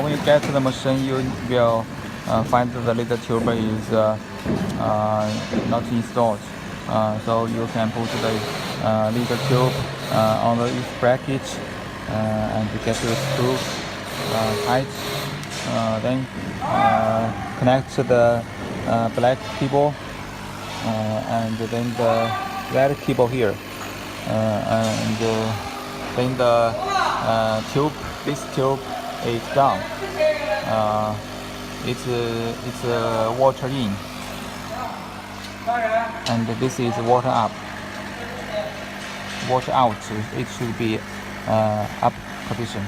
When you get to the machine, you will find the little tube is not installed. So you can put the little tube on the each bracket and get the screw tight. Then connect to the black cable and then the red cable here. And then the this tube is down. It's water in, and this is water up. Water out. It should be up position.